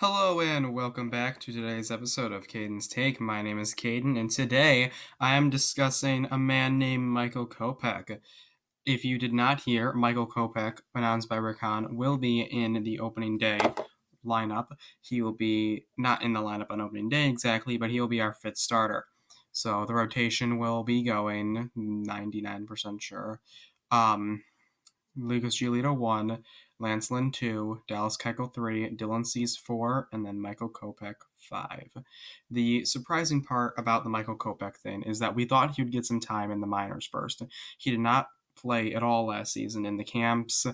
Hello and welcome back to today's episode of Caden's Take. My name is Caden, and today I am discussing a man named Michael Kopech. If you did not hear, Michael Kopech, announced by Rick Hahn, will be in the opening day lineup. He will be not in the lineup on opening day exactly, but he will be our fifth starter. So the rotation will be going 99% sure. Lucas Giolito 1, Lance Lynn 2, Dallas Keuchel 3, Dylan Cease 4, and then Michael Kopech 5. The surprising part about the Michael Kopech thing is that we thought he would get some time in the minors first. He did not play at all last season in the camps,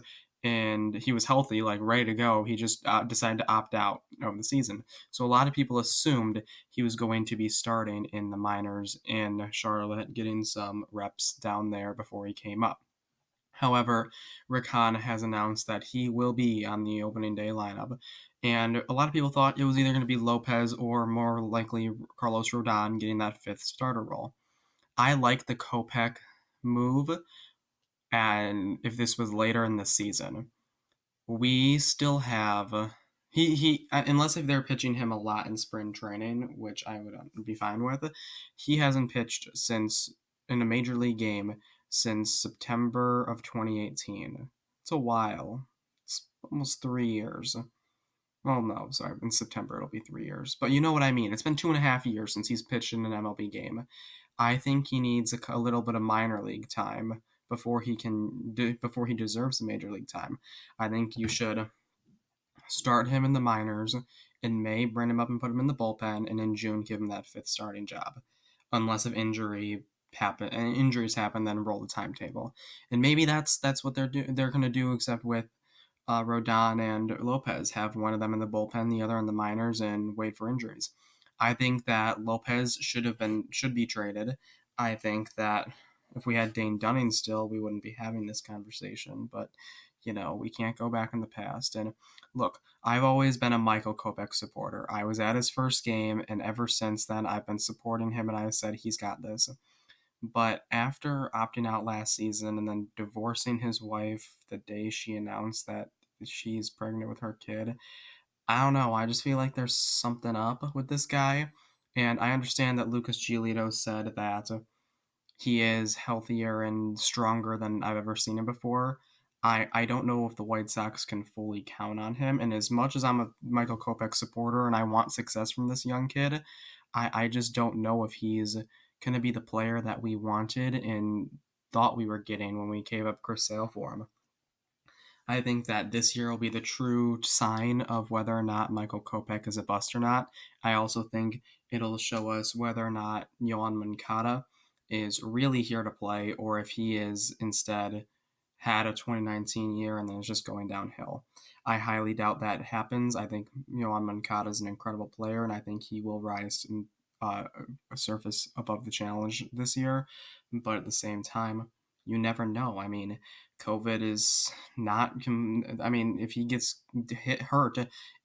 and he was healthy, like ready to go. He just decided to opt out of the season. So a lot of people assumed he was going to be starting in the minors in Charlotte, getting some reps down there before he came up. However, Rick Hahn has announced that he will be on the opening day lineup, and a lot of people thought it was either going to be Lopez or more likely Carlos Rodon getting that fifth starter role. I like the Kopech move, and if this was later in the season, we still have he unless if they're pitching him a lot in spring training, which I would be fine with. He hasn't pitched since in a major league game since September of 2018. It's a while. It's almost 3 years. Well, no, sorry. In September it'll be 3 years, but you know what I mean. It's been 2.5 years since he's pitched in an MLB game. I think he needs a little bit of minor league time before before he deserves the major league time. I think you should start him in the minors in May, bring him up and put him in the bullpen, and in June give him that fifth starting job, unless if injuries happen, then roll the timetable. And maybe that's what they're going to do, except with Rodon and Lopez, have one of them in the bullpen, the other in the minors, and wait for injuries. I think that Lopez should be traded. I think that if we had Dane Dunning still, we wouldn't be having this conversation. But we can't go back in the past. And look, I've always been a Michael Kopech supporter. I was at his first game, and ever since then, I've been supporting him, and I said he's got this. But after opting out last season and then divorcing his wife the day she announced that she's pregnant with her kid, I don't know. I just feel like there's something up with this guy. And I understand that Lucas Giolito said that he is healthier and stronger than I've ever seen him before. I don't know if the White Sox can fully count on him. And as much as I'm a Michael Kopech supporter and I want success from this young kid, I just don't know if he's going to be the player that we wanted and thought we were getting when we gave up Chris Sale for him. I think that this year will be the true sign of whether or not Michael Kopech is a bust or not. I also think it'll show us whether or not Yoan Moncada is really here to play or if he is instead had a 2019 year and then is just going downhill. I highly doubt that happens. I think Yoan Moncada is an incredible player, and I think he will rise and a surface above the challenge this year. But at the same time, you never know. I mean, COVID is not. I mean, if he gets hurt,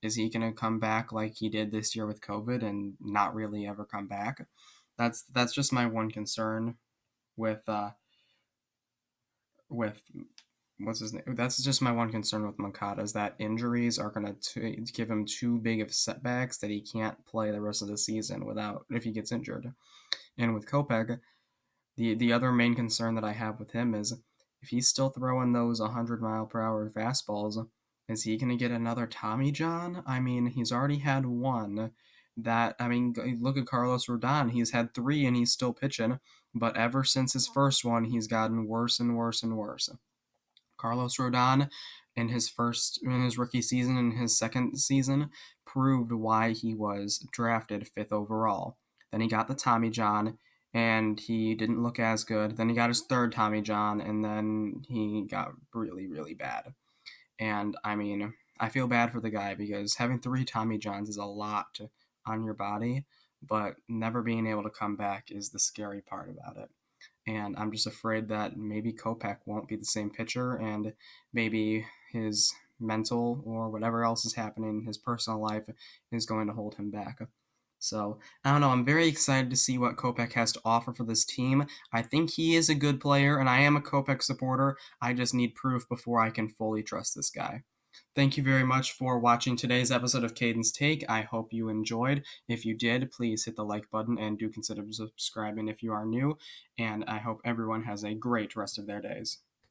is he going to come back like he did this year with COVID and not really ever come back? That's just my one concern with with what's his name. That's just my one concern with Moncada is that injuries are going to give him too big of setbacks that he can't play the rest of the season without if he gets injured. And with Kopech, the other main concern that I have with him is if he's still throwing those 100-mile-per-hour fastballs, is he going to get another Tommy John? I mean, he's already had one. Look at Carlos Rodon. He's had three and he's still pitching, but ever since his first one, he's gotten worse and worse and worse. Carlos Rodon in his rookie season and his second season proved why he was drafted fifth overall. Then he got the Tommy John and he didn't look as good. Then he got his third Tommy John and then he got really, really bad. And I mean, I feel bad for the guy because having three Tommy Johns is a lot on your body, but never being able to come back is the scary part about it. And I'm just afraid that maybe Kopech won't be the same pitcher and maybe his mental or whatever else is happening in his personal life is going to hold him back. So, I don't know. I'm very excited to see what Kopech has to offer for this team. I think he is a good player, and I am a Kopech supporter. I just need proof before I can fully trust this guy. Thank you very much for watching today's episode of Caden's Take. I hope you enjoyed. If you did, please hit the like button and do consider subscribing if you are new. And I hope everyone has a great rest of their days.